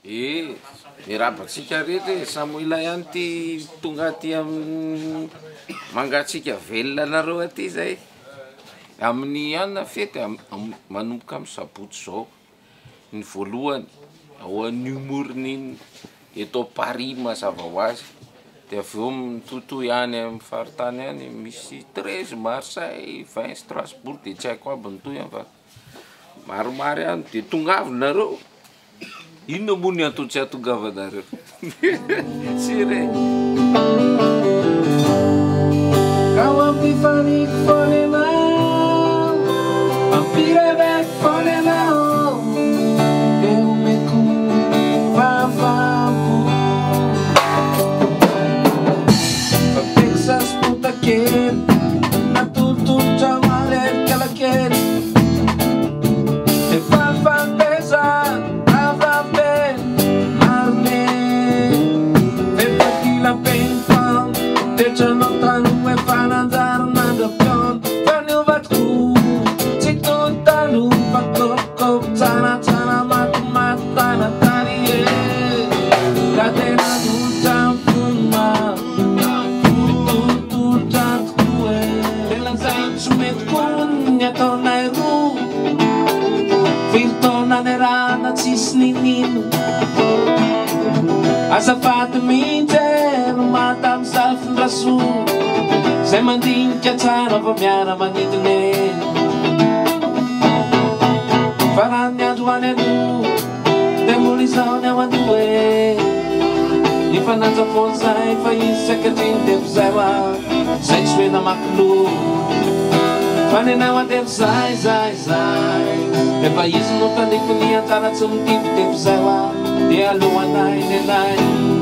Mirabatsika rehetra Samoila ihany ty tonga aty mangatsika velona nareo aty zay. Amin'ny anona fety manomboka amin'ny sabotsy zao ny voalohany ao an'ny humoriny eto Paris mazava ho azy, de avy eo mitotoy any amin'ny faritany any misy 13 Marseille, 20 Strasbourg, de tsy haiko aby ny toy fa maromaro any, de tongavy nareo. Inona moa ny antony tsy ahatongavanareo? Sire. Kau ampifaniko fonenao, ampireveko fonenao, de omeko fahavabo. Texas putakely, natutultra maler kalakely, de fanfantesa. Azafady mihitsy no mata amin'ny salafiny raso, zay mandinika tsara va miara manidina fa raha ny andro any alo de mbola izao ny ao andoe ny fananjafony zay fa izy sy ankehitriny de zay hoa zay tsy hoe namakilo fa ny anao andevy zay de fa izy no tandefiny anjara tsy mitipy de zay hoa de alohanay lehilahy.